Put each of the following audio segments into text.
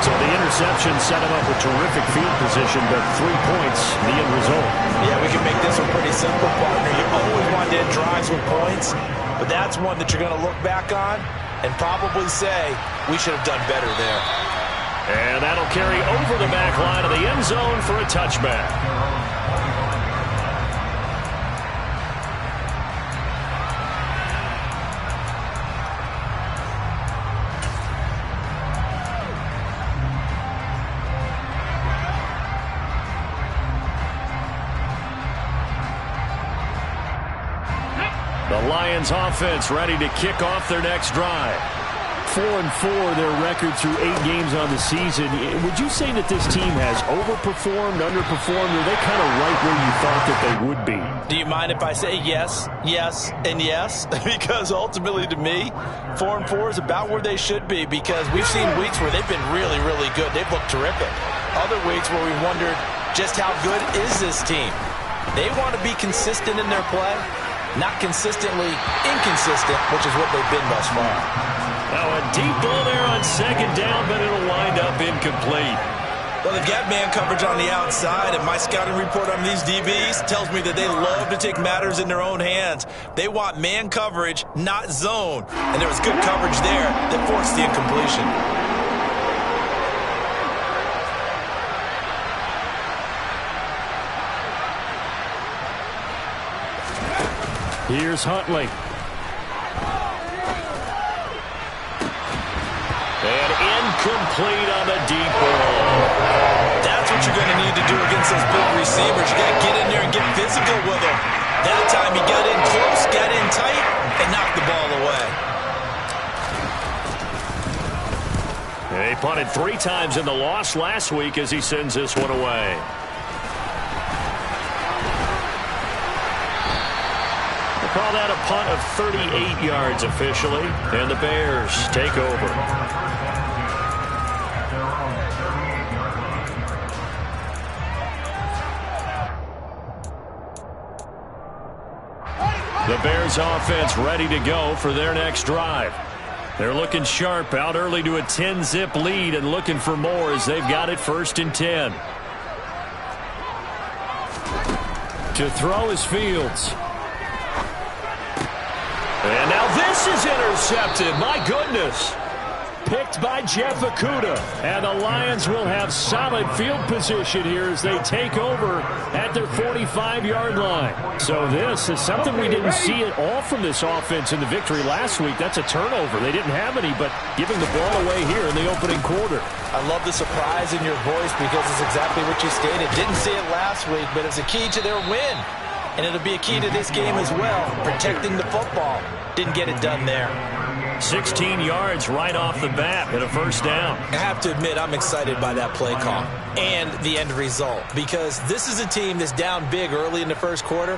So the interception set him up with terrific field position, but 3 points, the end result. Yeah, we can make this one pretty simple, partner. You always want to end drives with points, but that's one that you're going to look back on and probably say, we should have done better there. And that'll carry over the back line of the end zone for a touchback. The Lions offense ready to kick off their next drive. 4-4 their record through 8 games on the season. Would you say that this team has overperformed, underperformed, or are they kind of right where you thought that they would be? Do you mind if I say yes, yes, and yes? Because ultimately to me, 4-4 is about where they should be, because we've seen weeks where they've been really, really good. They've looked terrific. Other weeks where we wondered just how good is this team. They want to be consistent in their play. Not consistently inconsistent, which is what they've been thus far. Now a deep ball there on second down, but it'll wind up incomplete. Well, they've got man coverage on the outside, and my scouting report on these DBs tells me that they love to take matters in their own hands. They want man coverage, not zone. And there was good coverage there that forced the incompletion. Here's Huntley. And incomplete on the deep ball. That's what you're going to need to do against those big receivers. You got to get in there and get physical with them. That time he got in close, got in tight, and knocked the ball away. They punted 3 times in the loss last week as he sends this one away. Call that a punt of 38 yards officially, and the Bears take over. The Bears offense ready to go for their next drive. They're looking sharp, out early to a 10-zip lead and looking for more as they've got it 1st and 10. To throw is Fields. And now this is intercepted. My goodness. Picked by Jeff Okudah. And the Lions will have solid field position here as they take over at their 45-yard line. So this is something we didn't see at all from this offense in the victory last week. That's a turnover. They didn't have any, but giving the ball away here in the opening quarter. I love the surprise in your voice because it's exactly what you stated. Didn't see it last week, but it's a key to their win. And it'll be a key to this game as well, protecting the football. Didn't get it done there. 16 yards right off the bat and a 1st down. I have to admit, I'm excited by that play call and the end result, because this is a team that's down big early in the 1st quarter,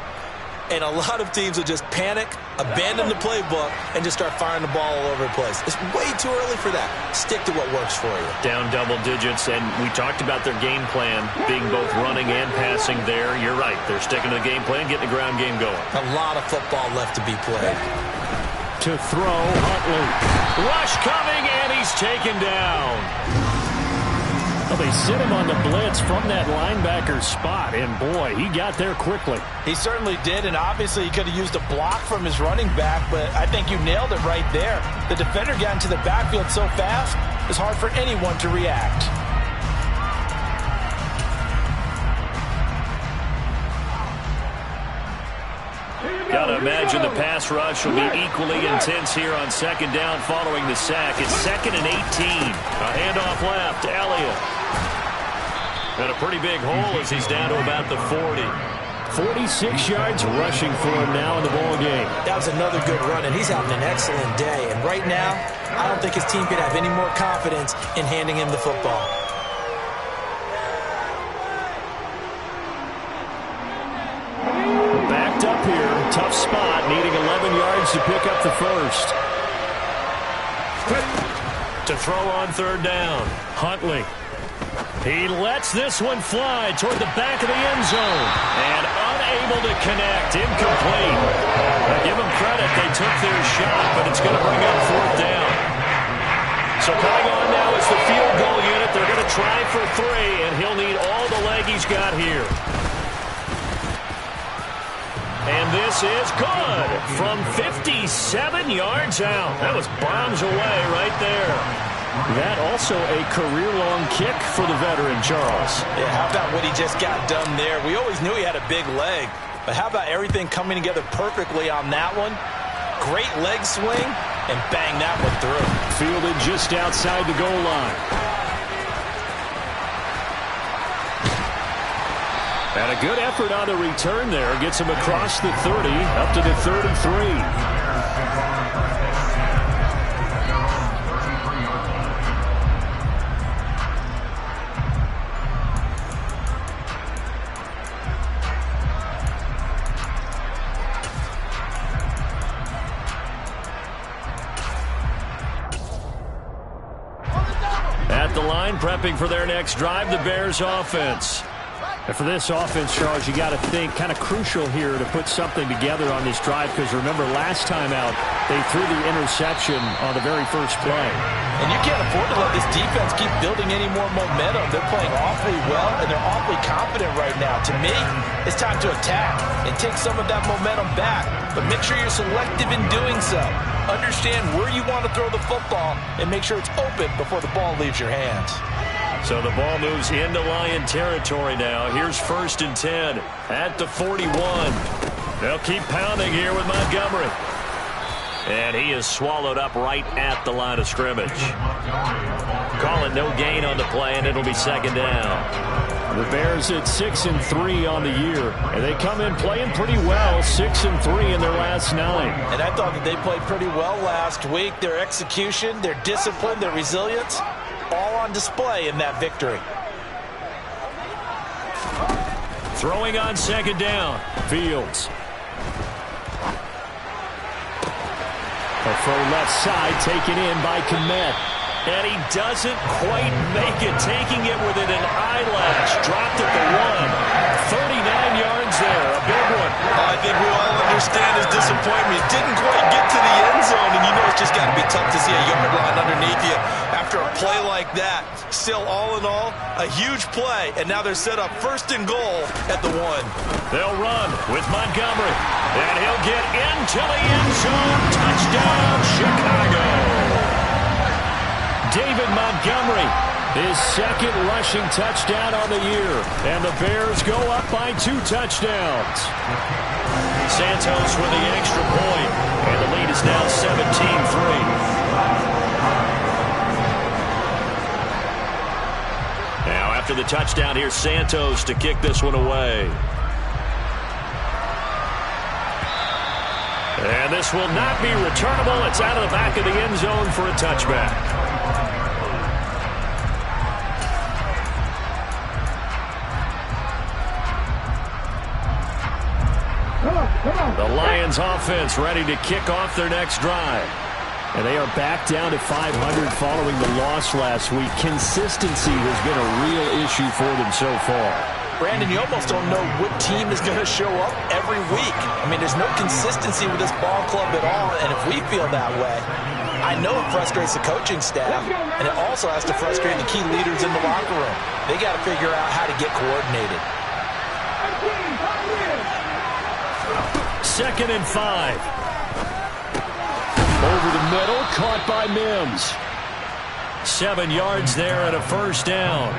and a lot of teams will just panic, abandon the playbook, and just start firing the ball all over the place. It's way too early for that. Stick to what works for you. Down double digits, and we talked about their game plan being both running and passing there. You're right. They're sticking to the game plan, getting the ground game going. A lot of football left to be played. To throw, Huntley. Rush coming, and he's taken down. Well, they sit him on the blitz from that linebacker spot, and boy, he got there quickly. He certainly did, and obviously he could have used a block from his running back, but I think you nailed it right there. The defender got into the backfield so fast, it's hard for anyone to react. Got to imagine the pass rush will be equally intense here on 2nd down following the sack. It's 2nd and 18. A handoff left, Elliott. And a pretty big hole as he's down to about the 40. 46 yards rushing for him now in the ball game. That was another good run, and he's having an excellent day. And right now, I don't think his team could have any more confidence in handing him the football. Backed up here, tough spot, needing 11 yards to pick up the 1st. To throw on 3rd down, Huntley. He lets this one fly toward the back of the end zone. And unable to connect. Incomplete. I give them credit. They took their shot, but it's going to bring up 4th down. So coming on now is the field goal unit. They're try for 3, and he'll need all the leg he's got here. And this is good from 57 yards out. That was bombs away right there. That also a career-long kick for the veteran, Charles. Yeah, how about what he just got done there? We always knew he had a big leg, but how about everything coming together perfectly on that one? Great leg swing, and bang that one through. Fielded just outside the goal line. And a good effort on the return there. Gets him across the 30, up to the 33. At the line, prepping for their next drive, the Bears offense. And for this offense, Charles, you got to think kind of crucial here to put something together on this drive, because remember last time out they threw the interception on the very first play. And you can't afford to let this defense keep building any more momentum. They're playing awfully well, and they're awfully confident right now. To me, it's time to attack and take some of that momentum back, but make sure you're selective in doing so. Understand where you want to throw the football and make sure it's open before the ball leaves your hands. So the ball moves into Lion territory now. Here's 1st and 10 at the 41. They'll keep pounding here with Montgomery. And he is swallowed up right at the line of scrimmage. Call it no gain on the play, and it'll be 2nd down. The Bears at 6-3 on the year, and they come in playing pretty well, 6-3 in their last 9. And I thought that they played pretty well last week. Their execution, their discipline, their resilience, all on display in that victory. Throwing on 2nd down, Fields. A throw left side taken in by Kmet. And he doesn't quite make it, taking it within an eyelash. Dropped at the 1. 39 yards there, a big one. I think we all understand his disappointment. He didn't quite get to the end zone, and you know it's just got to be tough to see a yard line underneath you after a play like that. Still, all in all, a huge play, and now they're set up 1st and goal at the 1. They'll run with Montgomery, and he'll get into the end zone. Touchdown, Chicago. David Montgomery, his 2nd rushing touchdown on the year. And the Bears go up by 2 touchdowns. Santos with the extra point. And the lead is now 17-3. Now after the touchdown, here's Santos to kick this one away. And this will not be returnable. It's out of the back of the end zone for a touchback. The Lions offense ready to kick off their next drive. And they are back down to 500 following the loss last week. Consistency has been a real issue for them so far. Brandon, you almost don't know what team is going to show up every week. I mean, there's no consistency with this ball club at all, and if we feel that way, I know it frustrates the coaching staff, and it also has to frustrate the key leaders in the locker room. They got to figure out how to get coordinated. 2nd and 5. Over the middle, caught by Mims. 7 yards there and a 1st down.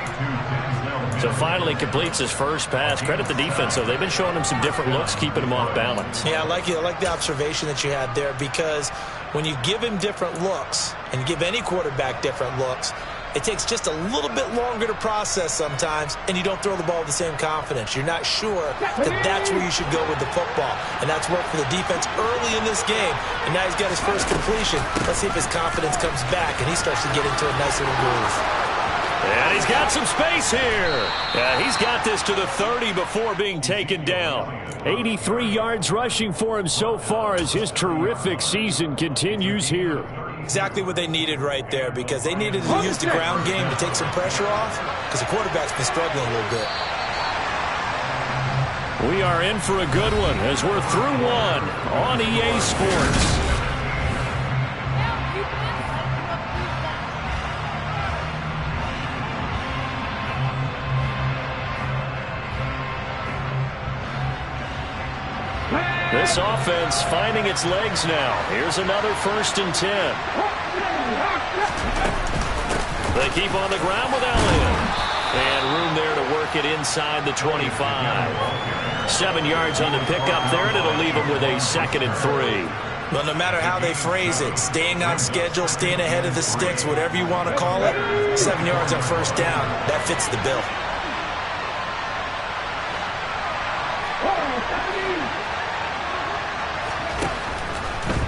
So finally completes his first pass. Credit the defense, though. They've been showing him some different looks, keeping him off balance. Yeah, I like the observation that you had there, because when you give him different looks and you give any quarterback different looks, it takes just a little bit longer to process sometimes, and you don't throw the ball with the same confidence. You're not sure that that's where you should go with the football, and that's worked for the defense early in this game, and now he's got his first completion. Let's see if his confidence comes back, and he starts to get into a nice little groove. And he's got some space here. He's got this to the 30 before being taken down. 83 yards rushing for him so far as his terrific season continues here. Exactly what they needed right there, because they needed to use the ground game to take some pressure off, because the quarterback's been struggling a little bit. We are in for a good one as we're through one on EA Sports. This offense finding its legs now. Here's another 1st and 10. They keep on the ground with Elliott. And room there to work it inside the 25. 7 yards on the pickup there, and it'll leave them with a 2nd and 3. Well, no matter how they phrase it, staying on schedule, staying ahead of the sticks, whatever you want to call it, 7 yards on 1st down, that fits the bill.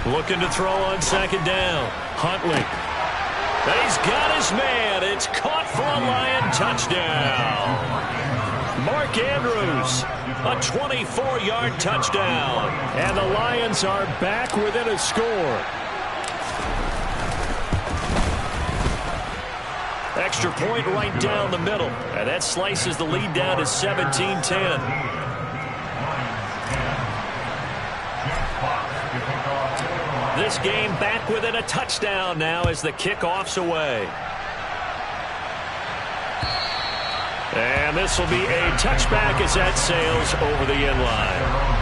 Looking to throw on 2nd down. Huntley. He's got his man. It's caught for a Lion touchdown. Mark Andrews, a 24-yard touchdown. And the Lions are back within a score. Extra point right down the middle. And that slices the lead down to 17-10. This game back within a touchdown now as the kickoff's away. And this will be a touchback as that sails over the end line.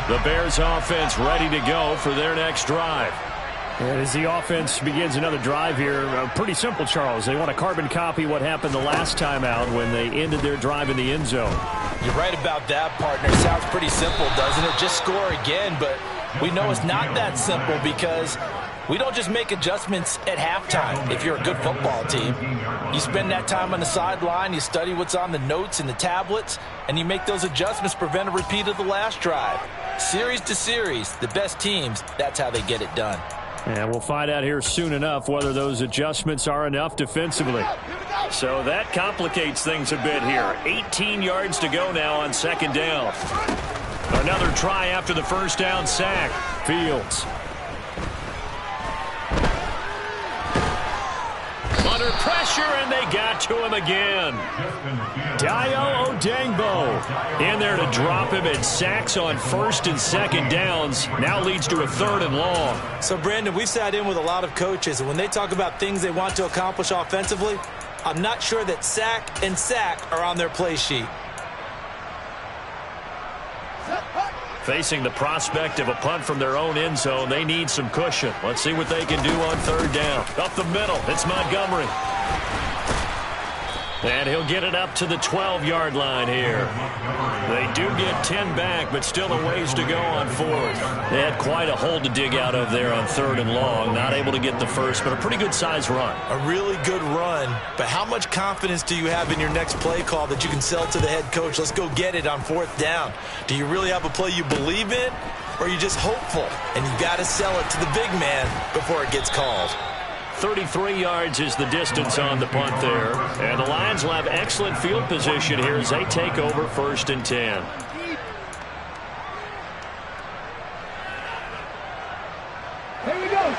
The Bears offense ready to go for their next drive. And as the offense begins another drive here, pretty simple, Charles. They want to carbon copy what happened the last time out when they ended their drive in the end zone. You're right about that, partner. Sounds pretty simple, doesn't it? Just score again, but we know it's not that simple because we don't just make adjustments at halftime. If you're a good football team, you spend that time on the sideline, you study what's on the notes and the tablets, and you make those adjustments to prevent a repeat of the last drive. Series to series, the best teams, that's how they get it done. And we'll find out here soon enough whether those adjustments are enough defensively. So that complicates things a bit here. 18 yards to go now on 2nd down. Another try after the 1st down sack. Fields. Under pressure, and they got to him again. Dayo Odeyingbo in there to drop him at sacks on 1st and 2nd downs. Now leads to a 3rd and long. So, Brandon, we've sat in with a lot of coaches, and when they talk about things they want to accomplish offensively, I'm not sure that sack and sack are on their play sheet. Facing the prospect of a punt from their own end zone, they need some cushion. Let's see what they can do on 3rd down. Up the middle, it's Montgomery. And he'll get it up to the 12-yard line here. They do get 10 back, but still a ways to go on 4th. They had quite a hole to dig out of there on 3rd and long. Not able to get the first, but a pretty good-sized run. A really good run, but how much confidence do you have in your next play call that you can sell to the head coach? Let's go get it on 4th down. Do you really have a play you believe in, or are you just hopeful? And you've got to sell it to the big man before it gets called. 33 yards is the distance on the punt there. And the Lions will have excellent field position here as they take over 1st and 10. Here we go.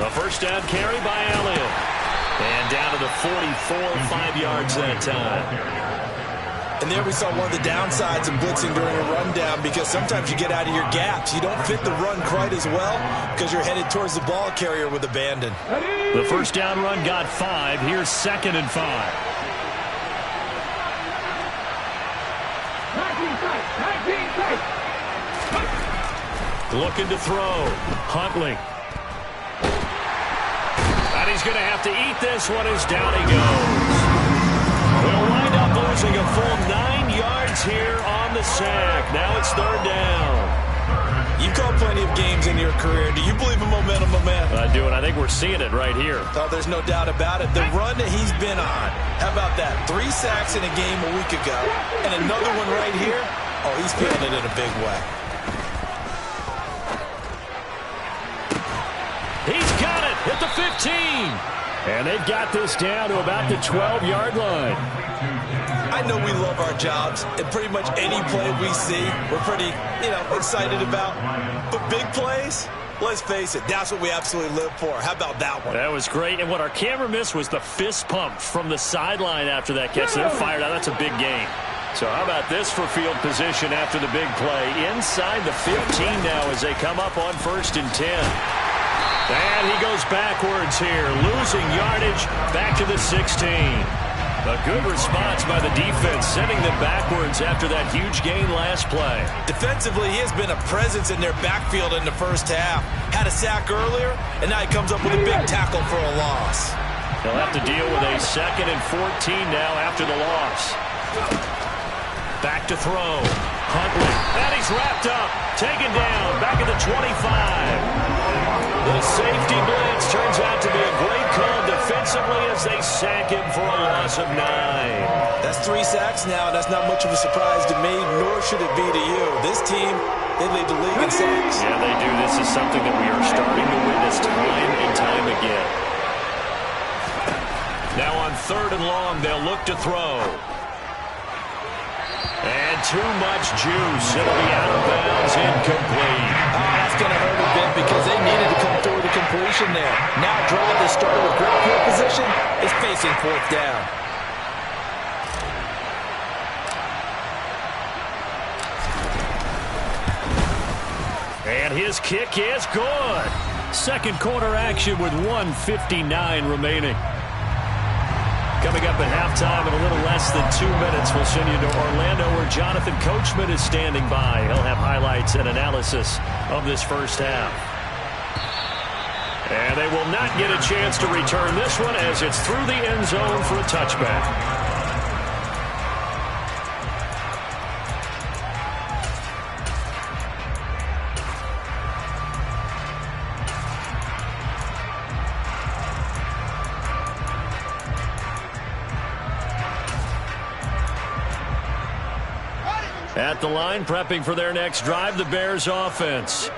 A 1st down carry by Elliott. And down to the 44, 5 yards that time. And there we saw one of the downsides of blitzing during a rundown because sometimes you get out of your gaps. You don't fit the run quite as well because you're headed towards the ball carrier with abandon. The 1st down run got 5. Here's 2nd and 5. Looking to throw. Huntley. And he's going to have to eat this one as down he goes. We'll wind up losing a full 9 yards here on the sack. Now it's 3rd down. You've called plenty of games in your career. Do you believe in momentum, my man? I do, and I think we're seeing it right here. Oh, there's no doubt about it. The run that he's been on. How about that? 3 sacks in a game a week ago. And another one right here. Oh, he's feeling it in a big way. He's got it at the 15. And they've got this down to about the 12-yard line. I know we love our jobs, and pretty much any play we see, we're pretty, excited about. But big plays, Let's face it, that's what we absolutely live for. How about that one? That was great. And what our camera missed was the fist pump from the sideline after that catch. They're fired out. That's a big gain. So how about this for field position after the big play? Inside the 15 now as they come up on 1st and 10. And he goes backwards here, losing yardage back to the 16. A good response by the defense, sending them backwards after that huge gain last play. Defensively, he has been a presence in their backfield in the first half. Had a sack earlier, and now he comes up with a big tackle for a loss. They'll have to deal with a 2nd and 14 now after the loss. Back to throw. Huntley. And he's wrapped up. Taken down. Back at the 25. The safety blitz turns out to be a great call defensively as they sack him for a loss of 9. That's 3 sacks now. That's not much of a surprise to me, nor should it be to you. This team, they lead the league in sacks. Yeah, they do. This is something that we are starting to witness time and time again. Now on 3rd and long, they'll look to throw. And too much juice. It'll be out of bounds, incomplete. That's going to hurt a bit because they needed to come through with a completion there. Now drive that started with great field position is facing 4th down. And his kick is good. 2nd quarter action with 1:59 remaining. Coming up at halftime in a little less than 2 minutes, we'll send you to Orlando where Jonathan Coachman is standing by. He'll have highlights and analysis of this first half. And they will not get a chance to return this one as it's through the end zone for a touchback. At the line, prepping for their next drive, the Bears offense.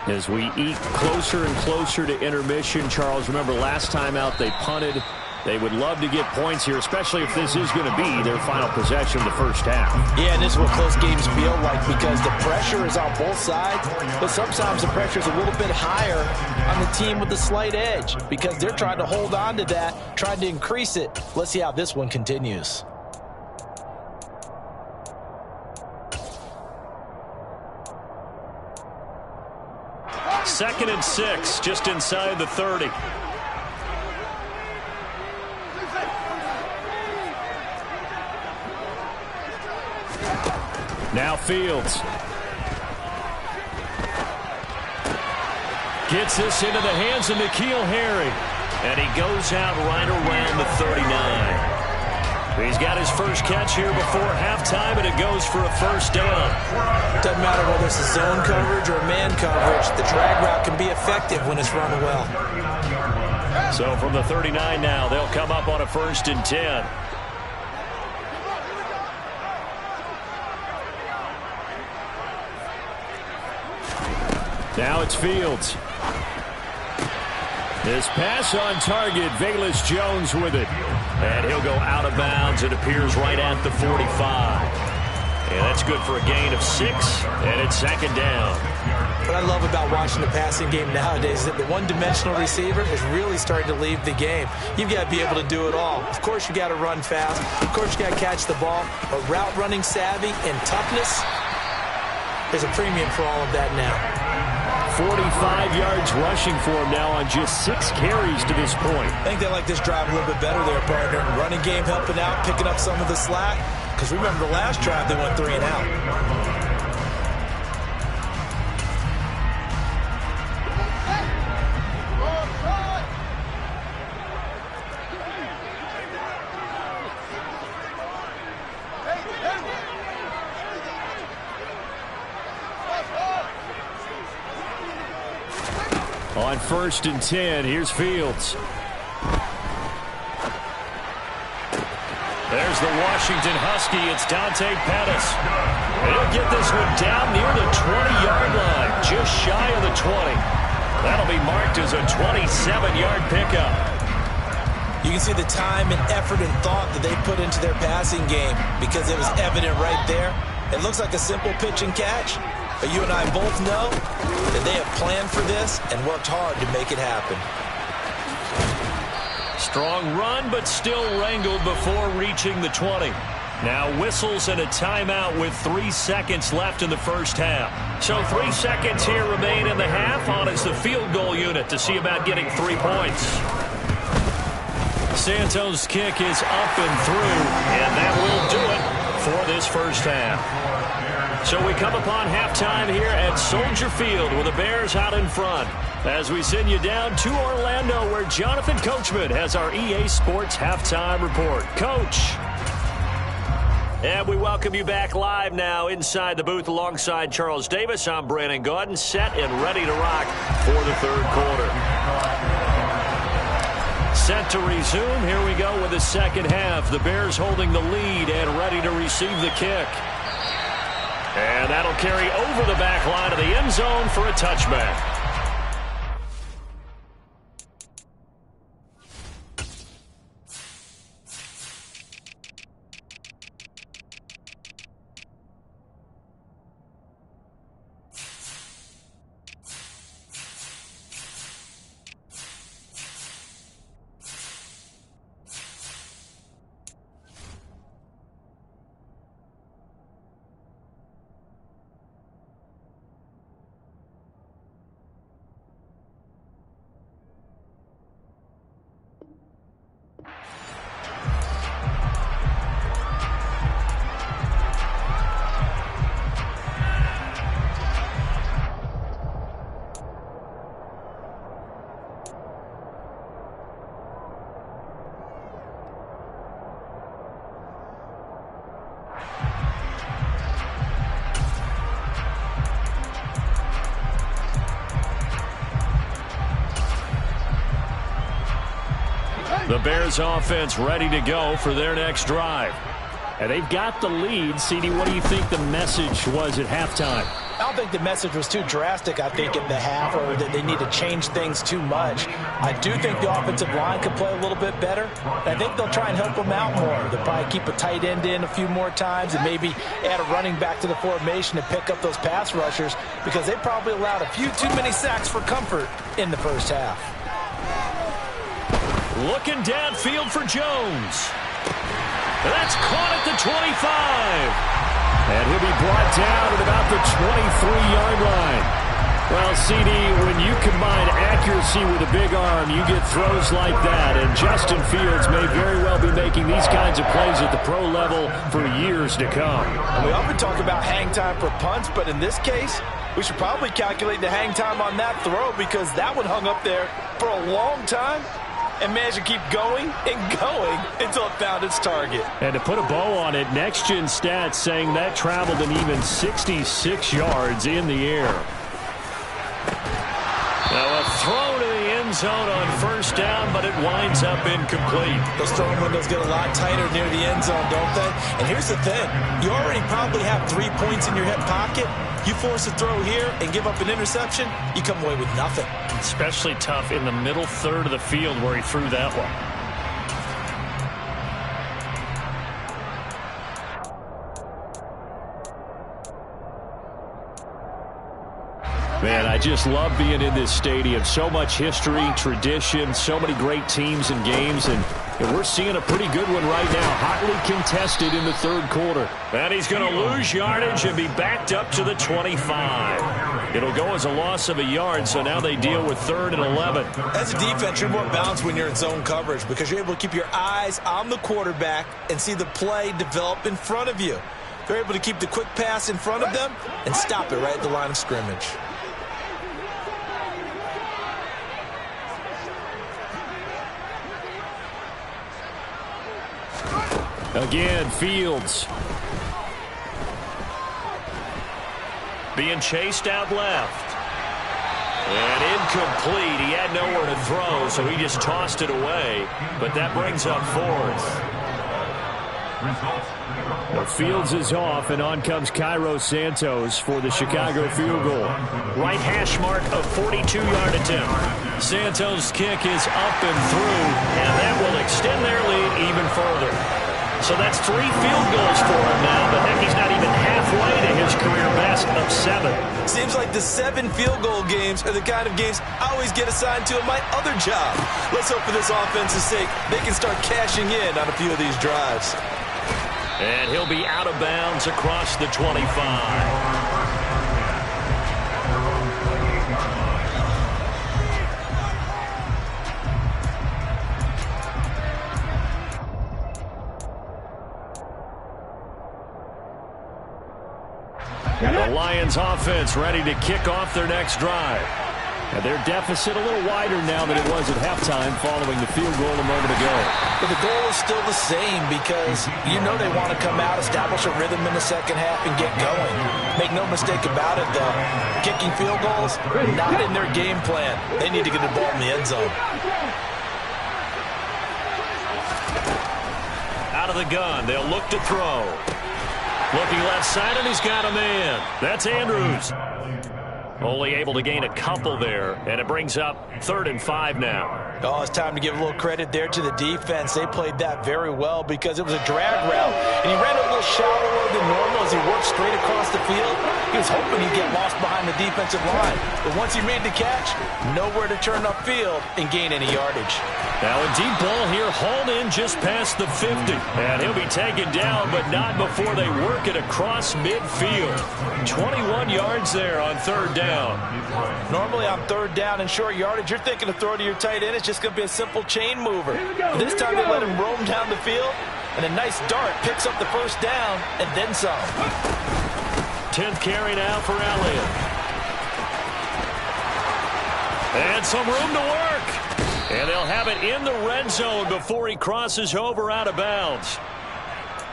As we eke closer and closer to intermission, Charles, remember last time out they punted. They would love to get points here, especially if this is going to be their final possession of the first half. Yeah, and this is what close games feel like because the pressure is on both sides, but sometimes the pressure is a little bit higher on the team with the slight edge because they're trying to hold on to that, trying to increase it. Let's see how this one continues. Second and 6, just inside the 30. Now Fields. Gets this into the hands of N'Keal Harry. And he goes out right around the 39. He's got his first catch here before halftime, and it goes for a first down. Doesn't matter whether it's a zone coverage or man coverage. The drag route can be effective when it's run well. So from the 39 now, they'll come up on a 1st and 10. Now it's Fields. His pass on target, Velus Jones with it. And he'll go out of bounds. It appears right at the 45. And that's good for a gain of 6, and it's 2nd down. What I love about watching the passing game nowadays is that the one-dimensional receiver is really starting to leave the game. You've got to be able to do it all. Of course, you got to run fast. Of course, you got to catch the ball. But route running savvy and toughness, there's a premium for all of that now. 45 yards rushing for him now on just 6 carries to this point. I think they like this drive a little bit better there, partner. Running game helping out, picking up some of the slack. Because remember the last drive, they went 3 and out. On 1st and 10, here's Fields. There's the Washington Husky. It's Dante Pettis. And he'll get this one down near the 20-yard line, just shy of the 20. That'll be marked as a 27-yard pickup. You can see the time and effort and thought that they put into their passing game because it was evident right there. It looks like a simple pitch and catch, But you and I both know that they have planned for this and worked hard to make it happen. Strong run, but still wrangled before reaching the 20. Now whistles and a timeout with 3 seconds left in the first half. So 3 seconds here remain in the half on as the field goal unit to see about getting 3 points. Santos' kick is up and through, and that will do it for this first half. So we come upon halftime here at Soldier Field with the Bears out in front as we send you down to Orlando where Jonathan Coachman has our EA Sports Halftime Report. Coach. And we welcome you back live now inside the booth alongside Charles Davis. I'm Brandon Gaudin, set and ready to rock for the third quarter. Set to resume. Here we go with the second half. The Bears holding the lead and ready to receive the kick. And that'll carry over the back line of the end zone for a touchback. The Bears offense ready to go for their next drive. And they've got the lead. CD, what do you think the message was at halftime? I don't think the message was too drastic, I think, in the half, or that they need to change things too much. I do think the offensive line could play a little bit better. I think they'll try and help them out more. They'll probably keep a tight end in a few more times and maybe add a running back to the formation and pick up those pass rushers because they probably allowed a few too many sacks for comfort in the first half. Looking downfield for Jones. That's caught at the 25. And he'll be brought down at about the 23-yard line. Well, CD, when you combine accuracy with a big arm, you get throws like that. And Justin Fields may very well be making these kinds of plays at the pro level for years to come. And we often talk about hang time for punts, but in this case, we should probably calculate the hang time on that throw because that one hung up there for a long time and managed to keep going and going until it found its target. And to put a bow on it, Next Gen Stats saying that traveled an even 66 yards in the air. Now a throw to the end zone on first down, but it winds up incomplete. Those throwing windows get a lot tighter near the end zone, don't they? And here's the thing. You already probably have 3 points in your hip pocket. You force a throw here and give up an interception, you come away with nothing. Especially tough in the middle third of the field where he threw that one. Man, I just love being in this stadium. So much history, tradition, so many great teams and games, and we're seeing a pretty good one right now. Hotly contested in the third quarter. And he's going to lose yardage and be backed up to the 25. It'll go as a loss of a yard, so now they deal with 3rd and 11. As a defense, you're more balanced when you're in zone coverage because you're able to keep your eyes on the quarterback and see the play develop in front of you. They're able to keep the quick pass in front of them and stop it right at the line of scrimmage. Again, Fields. Being chased out left. And incomplete. He had nowhere to throw, so he just tossed it away. But that brings up 4th. Well, Fields is off, and on comes Cairo Santos for the Chicago field goal. Right hash mark of 42-yard attempt. Santos' kick is up and through, and that will extend their lead even further. So that's 3 field goals for him now, but heck, he's not even half halfway to his career best of 7. Seems like the 7 field goal games are the kind of games I always get assigned to at my other job. Let's hope for this offense's sake they can start cashing in on a few of these drives. And he'll be out of bounds across the 25. And the Lions offense ready to kick off their next drive. And their deficit a little wider now than it was at halftime following the field goal a moment ago. But the goal is still the same because you know they want to come out, establish a rhythm in the second half, and get going. Make no mistake about it, though. Kicking field goals, not in their game plan. They need to get the ball in the end zone. Out of the gun, they'll look to throw. Looking left side, and he's got a man. That's Andrews. Only able to gain a couple there, and it brings up 3rd and 5 now. Oh, it's time to give a little credit there to the defense. They played that very well because it was a drag route, and he ran a little shallower than normal as he worked straight across the field. He was hoping he'd get lost behind the defensive line, but once he made the catch, nowhere to turn upfield and gain any yardage. Now a deep ball here, hauled in just past the 50. And he'll be taken down, but not before they work it across midfield. 21 yards there on 3rd down. Normally on 3rd down and short yardage, you're thinking to throw to your tight end. It's just going to be a simple chain mover. This time they let him roam down the field, and a nice dart picks up the 1st down and then some. 10th carry now for Elliott. And some room to work. And they'll have it in the red zone before he crosses over out of bounds.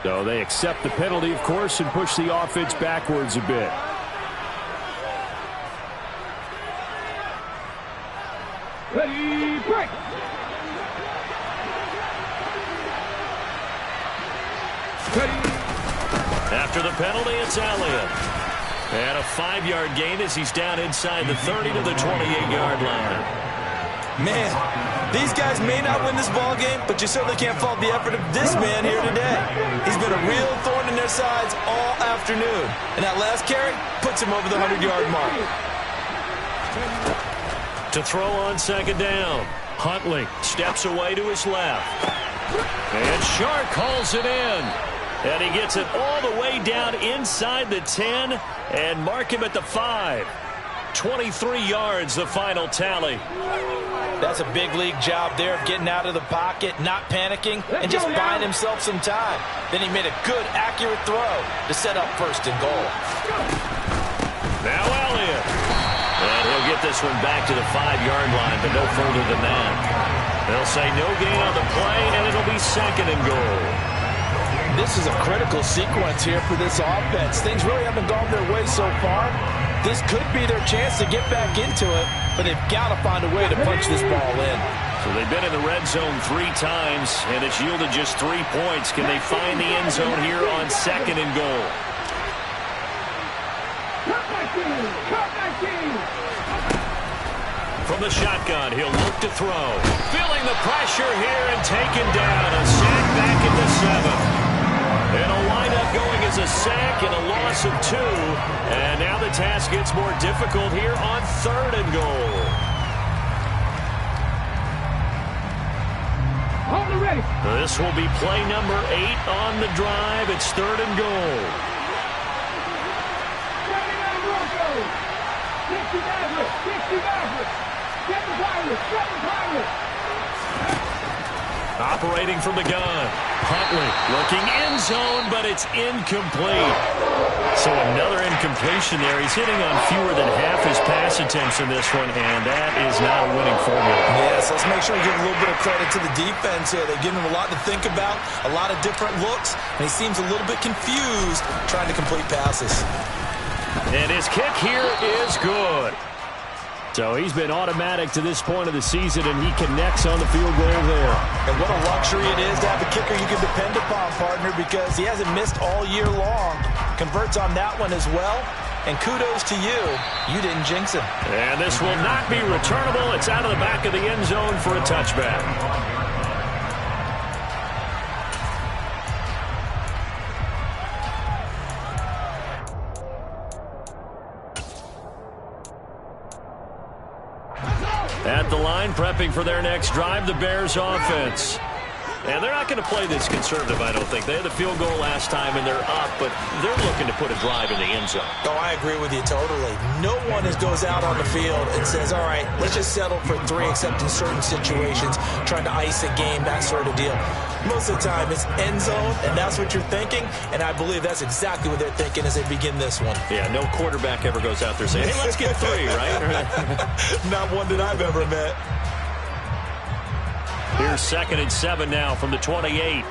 So they accept the penalty, of course, and push the offense backwards a bit. Ready, break. Ready. After the penalty, it's Elliott. And a 5-yard gain as he's down inside the 30 to the 28-yard line. Man, these guys may not win this ball game, but you certainly can't fault the effort of this man here today. He's been a real thorn in their sides all afternoon. And that last carry puts him over the 100-yard mark. To throw on 2nd down. Huntley steps away to his left. And Shark calls it in. And he gets it all the way down inside the 10 and mark him at the 5. 23 yards, the final tally. That's a big league job there of getting out of the pocket, not panicking, and just buying himself some time. Then he made a good, accurate throw to set up 1st and goal. Now Elliott. And he'll get this one back to the 5-yard line, but no further than that. They'll say no gain on the play, and it'll be 2nd and goal. This is a critical sequence here for this offense. Things really haven't gone their way so far. This could be their chance to get back into it, but they've got to find a way to punch this ball in. So they've been in the red zone 3 times, and it's yielded just 3 points. Can they find the end zone here on 2nd and goal? From the shotgun, he'll look to throw. Feeling the pressure here and taken down. A sack back at the 7th. And a windup going as a sack and a loss of 2. And now the task gets more difficult here on 3rd and goal. Hold it ready. This will be play number 8 on the drive. It's 3rd and goal. Operating from the gun. Huntley looking end zone, but it's incomplete. So another incompletion there. He's hitting on fewer than half his pass attempts in this one, and that is not a winning formula. Yes, let's make sure we give a little bit of credit to the defense here. They've given him a lot to think about, a lot of different looks, and he seems a little bit confused trying to complete passes. And his kick here is good. So he's been automatic to this point of the season, and he connects on the field goal there. And what a luxury it is to have a kicker you can depend upon, partner, because he hasn't missed all year long. Converts on that one as well. And kudos to you. You didn't jinx him. And this will not be returnable. It's out of the back of the end zone for a touchback. At the line, prepping for their next drive, the Bears offense. And they're not going to play this conservative, I don't think. They had the field goal last time, and they're up, but they're looking to put a drive in the end zone. Oh, I agree with you totally. No one goes out on the field and says, all right, let's just settle for 3, except in certain situations, trying to ice a game, that sort of deal. Most of the time, it's end zone, and that's what you're thinking, and I believe that's exactly what they're thinking as they begin this one. Yeah, no quarterback ever goes out there saying, hey, let's get 3, right? Not one that I've ever met. Here's 2nd and 7 now from the 28.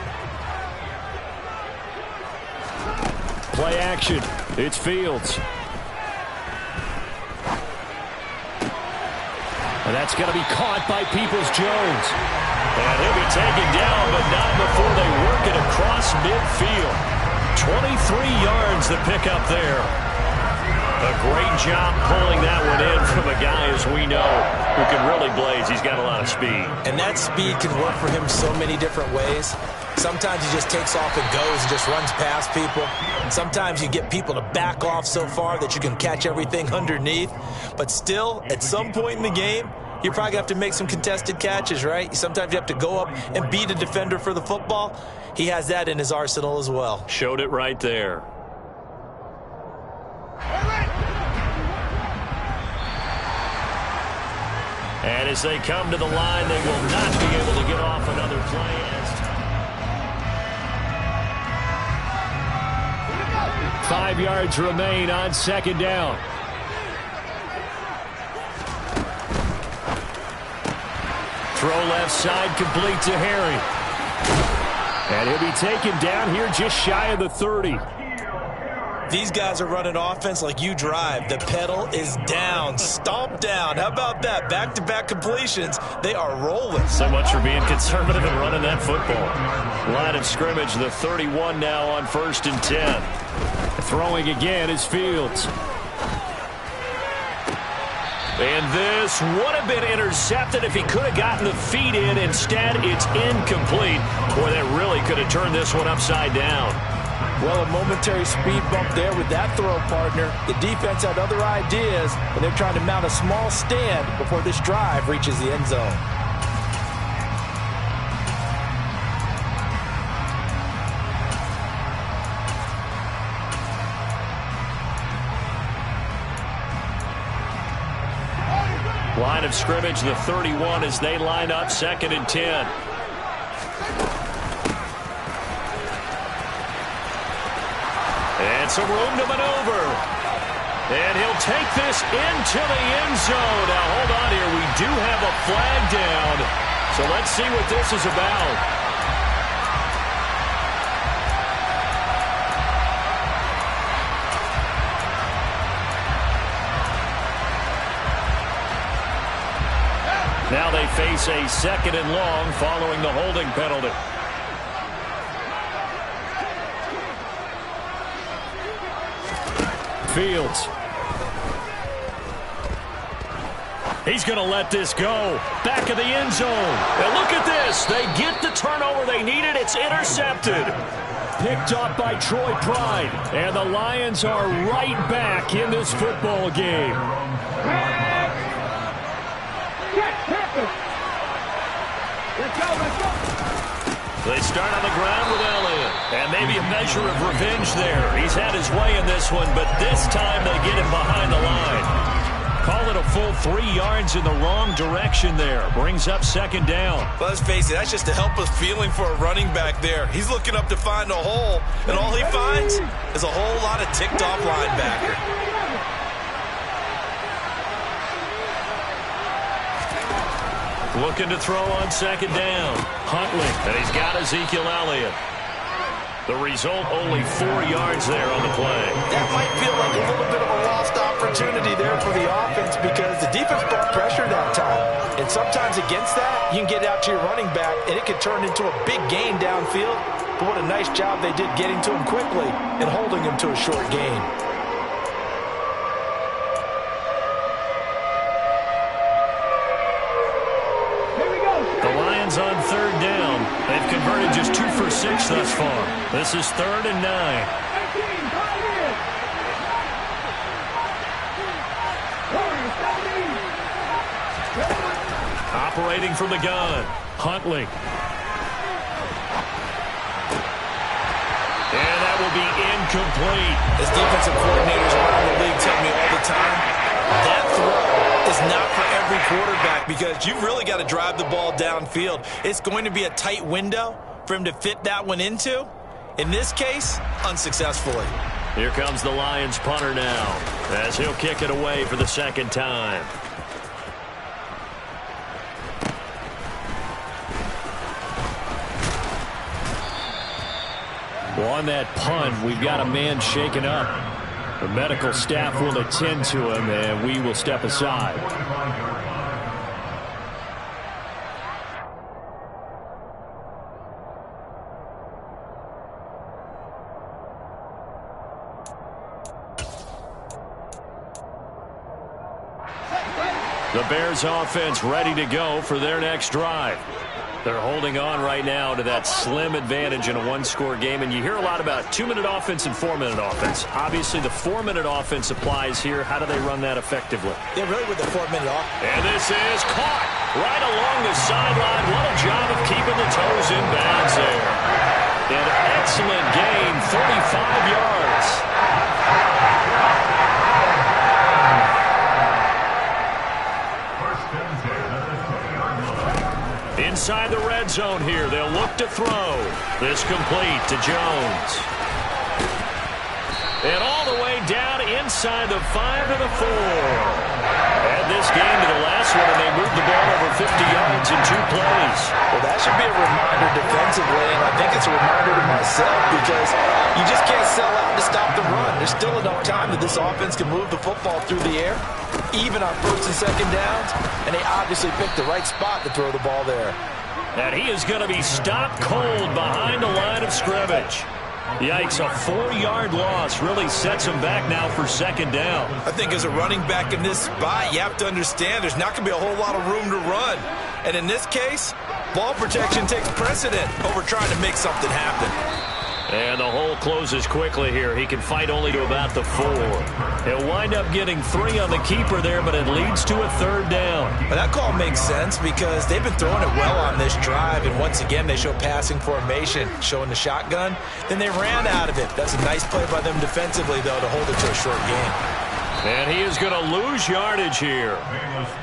Play action. It's Fields. And that's going to be caught by Peoples-Jones. And he'll be taken down, but not before they work it across midfield. 23 yards to pick up there. A great job pulling that one in from a guy, as we know, who can really blaze. He's got a lot of speed. And that speed can work for him so many different ways. Sometimes he just takes off and goes and just runs past people. Sometimes you get people to back off so far that you can catch everything underneath. But still, at some point in the game, you probably have to make some contested catches, right? Sometimes you have to go up and beat a defender for the football. He has that in his arsenal as well. Showed it right there. And as they come to the line, they will not be able to get off another play. 5 yards remain on 2nd down. Throw left side, complete to Harry. And he'll be taken down here just shy of the 30. These guys are running offense like you drive. The pedal is down, stomp down. How about that? Back-to-back completions. They are rolling. So much for being conservative and running that football. Line of scrimmage, the 31 now on 1st and 10. Throwing again is Fields. And this would have been intercepted if he could have gotten the feet in. Instead, it's incomplete. Boy, that really could have turned this one upside down. Well, a momentary speed bump there with that throw, partner. The defense had other ideas, and they're trying to mount a small stand before this drive reaches the end zone. Line of scrimmage, the 31 as they line up 2nd and 10. And some room to maneuver. And he'll take this into the end zone. Now, hold on here. We do have a flag down. So let's see what this is about. Now they face a 2nd and long following the holding penalty. Fields. He's going to let this go. Back of the end zone. And look at this. They get the turnover they needed. It's intercepted. Picked up by Troy Pride. And the Lions are right back in this football game. They start on the ground with Elliott. And maybe a measure of revenge there. He's had his way in this one, but this time they get him behind the line. Call it a full 3 yards in the wrong direction there. Brings up 2nd down. Let's face it, that's just a helpless feeling for a running back there. He's looking up to find a hole, and all he finds is a whole lot of ticked-off linebacker. Looking to throw on 2nd down. Huntley, and he's got Ezekiel Elliott. The result, only 4 yards there on the play. That might feel like a little bit of a lost opportunity there for the offense because the defense brought pressure that time. And sometimes against that, you can get out to your running back, and it could turn into a big gain downfield. But what a nice job they did getting to him quickly and holding him to a short gain. On 3rd down. They've converted just 2 for 6 thus far. This is 3rd and 9. operating from the gun. Huntley. And that will be incomplete. As defensive coordinators around the league tell me all the time, that throw is not for every quarterback because you've really got to drive the ball downfield. It's going to be a tight window for him to fit that one into. In this case, unsuccessfully. Here comes the Lions punter now as he'll kick it away for the second time. Well, on that punt, we've got a man shaken up. The medical staff will attend to him, and we will step aside. The Bears offense ready to go for their next drive. They're holding on right now to that slim advantage in a one-score game, and you hear a lot about 2-minute offense and 4-minute offense. Obviously, the 4-minute offense applies here. How do they run that effectively? Yeah, really with the 4-minute offense. And this is caught right along the sideline. What a job of keeping the toes in bounds there. An excellent gain, 35 yards. Inside the red zone here, they'll look to throw. This complete to Jones. And all the way down inside the 5 to the 4. Add this game to the last one, and they moved the ball over 50 yards in 2 plays. Well, that should be a reminder defensively, and I think it's a reminder to myself because you just can't sell out to stop the run. There's still enough time that this offense can move the football through the air, even on first and second downs, and they obviously picked the right spot to throw the ball there. And he is going to be stopped cold behind the line of scrimmage. Yikes, a 4-yard loss really sets him back now for second down. I think as a running back in this spot, you have to understand there's not going to be a whole lot of room to run. And in this case, ball protection takes precedent over trying to make something happen. And the hole closes quickly here. He can fight only to about the 4. He'll wind up getting 3 on the keeper there, but it leads to a 3rd down. Well, that call makes sense because they've been throwing it well on this drive, and once again they show passing formation, showing the shotgun. Then they ran out of it. That's a nice play by them defensively, though, to hold it to a short game. And he is going to lose yardage here.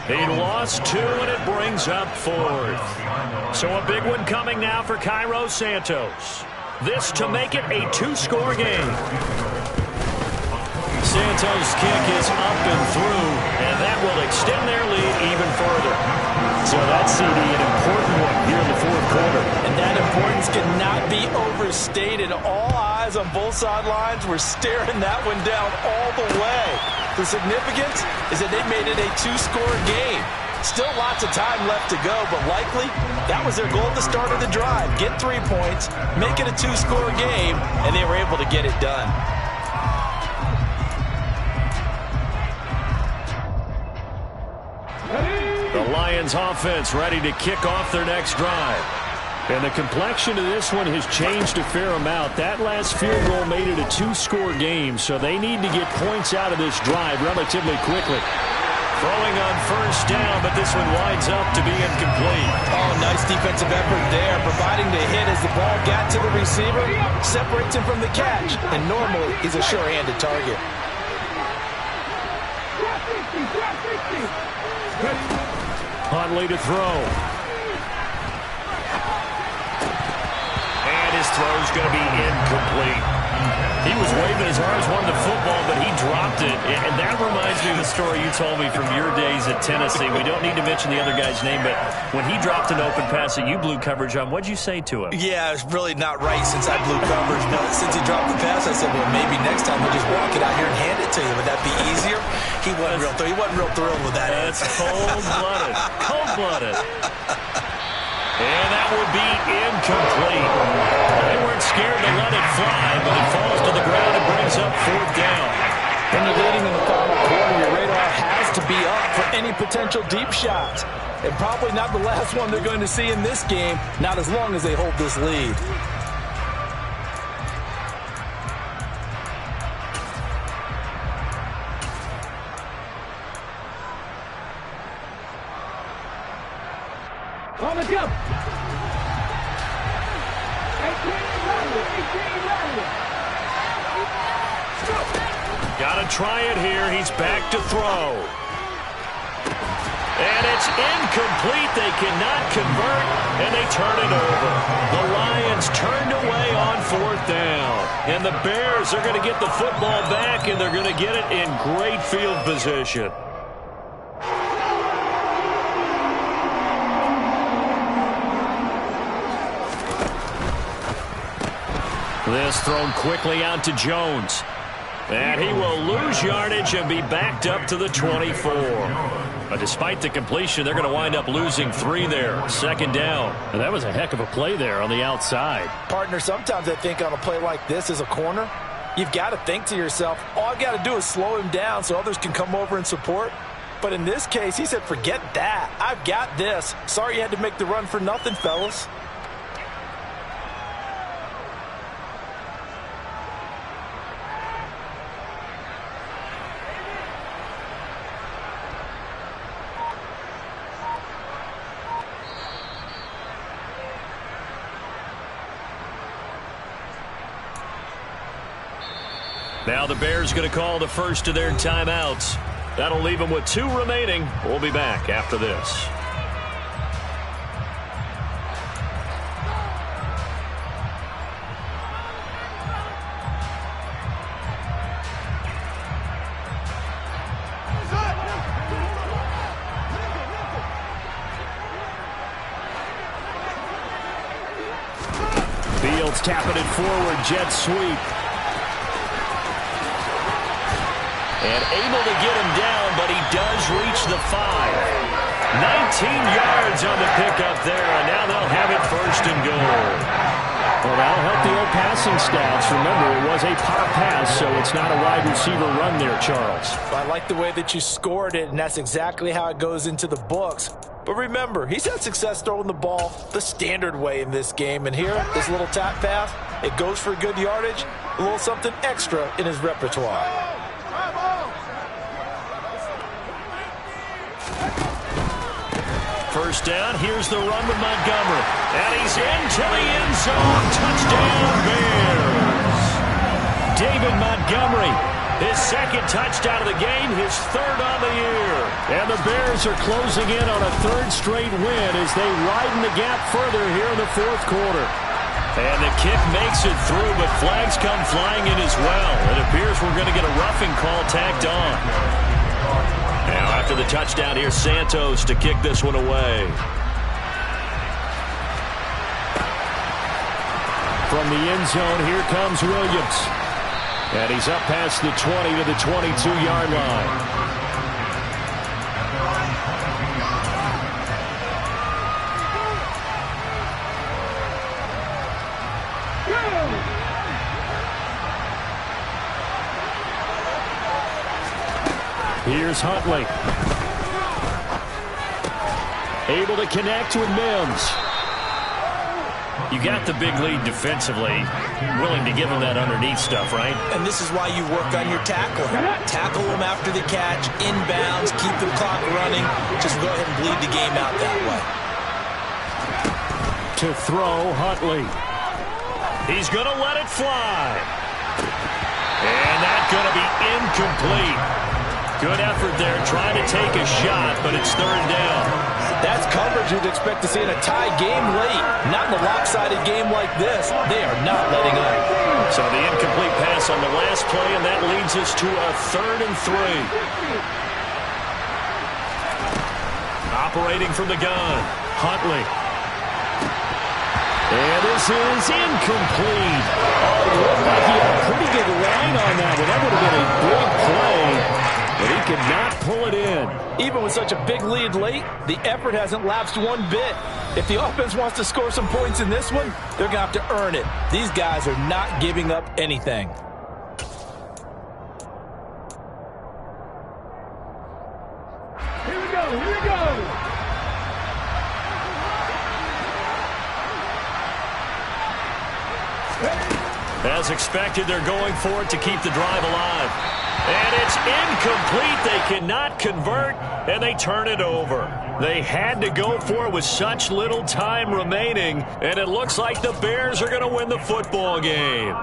He lost 2, and it brings up 4th. So a big one coming now for Cairo Santos. This to make it a 2-score game. Santos' kick is up and through, and that will extend their lead even further. So that's, CD, an important one here in the 4th quarter. And that importance cannot be overstated. All eyes on both sidelines were staring that one down all the way. The significance is that they made it a 2-score game. Still lots of time left to go, but likely that was their goal at the start of the drive. Get 3 points, make it a 2-score game, and they were able to get it done. The Lions offense ready to kick off their next drive. And the complexion of this one has changed a fair amount. That last field goal made it a 2-score game, so they need to get points out of this drive relatively quickly. Throwing on 1st down, but this one winds up to be incomplete. Oh, nice defensive effort there, providing the hit as the ball got to the receiver, separates him from the catch, and normally he's a sure-handed target. Huntley to throw. And his throw's going to be incomplete. He was waving his arms, wanted the football, but he dropped it. And that reminds me of the story you told me from your days at Tennessee. We don't need to mention the other guy's name, but when he dropped an open pass that you blew coverage on, what'd you say to him? Yeah, it's really not right since I blew coverage, but since he dropped the pass, I said, well, maybe next time we'll just walk it out here and hand it to you. Would that be easier? He wasn't real thrilled with that. That's cold-blooded. Cold-blooded. And that will be incomplete. They weren't scared to let it fly, but it falls to the ground and brings up 4th down. When you're leading in the final quarter, your radar has to be up for any potential deep shots. And probably not the last one they're going to see in this game, not as long as they hold this lead. On the jump. 18 Riley. Got to try it here. He's back to throw. And it's incomplete. They cannot convert, and they turn it over. The Lions turned away on 4th down. And the Bears are going to get the football back, and they're going to get it in great field position. This thrown quickly out to Jones. And he will lose yardage and be backed up to the 24. But despite the completion, they're going to wind up losing 3 there. 2nd down. And that was a heck of a play there on the outside. Partner, sometimes I think on a play like this as a corner, you've got to think to yourself, all I've got to do is slow him down so others can come over and support. But in this case, he said, forget that. I've got this. Sorry you had to make the run for nothing, fellas. Now the Bears going to call the first of their timeouts. That'll leave them with 2 remaining. We'll be back after this. Fields tapping it forward. Jet sweep. And able to get him down, but he does reach the 5. 19 yards on the pickup there, and now they'll have it 1st and goal. Well, that'll help the old passing stats. Remember, it was a pop pass, so it's not a wide receiver run there, Charles. I like the way that you scored it, and that's exactly how it goes into the books. But remember, he's had success throwing the ball the standard way in this game. And here, this little tap pass, it goes for good yardage, a little something extra in his repertoire. First down, here's the run with Montgomery. And he's into the end zone. Touchdown, Bears. David Montgomery, his 2nd touchdown of the game, his 3rd on the year. And the Bears are closing in on a 3rd straight win as they widen the gap further here in the 4th quarter. And the kick makes it through, but flags come flying in as well. It appears we're going to get a roughing call tacked on. Now after the touchdown, here's Santos to kick this one away. From the end zone, here comes Williams. And he's up past the 20 to the 22-yard line. Here's Huntley. Able to connect with Mims. You got the big lead defensively. Willing to give him that underneath stuff, right? And this is why you work on your tackling. Tackle them after the catch, inbounds, keep the clock running. Just go ahead and bleed the game out that way. To throw, Huntley. He's going to let it fly. And that's going to be incomplete. Good effort there, trying to take a shot, but it's 3rd down. That's coverage you'd expect to see in a tie game late. Not in a lopsided game like this. They are not letting up. So the incomplete pass on the last play, and that leads us to a 3rd and 3. Operating from the gun, Huntley. And this is incomplete. Oh, it looked like he had a pretty good line on that one. That would have been a big play. But he could not pull it in. Even with such a big lead late, the effort hasn't lapsed one bit. If the offense wants to score some points in this one, they're going to have to earn it. These guys are not giving up anything. Here we go, here we go. As expected, they're going for it to keep the drive alive. And it's incomplete. They cannot convert, and they turn it over. They had to go for it with such little time remaining, and it looks like the Bears are going to win the football game.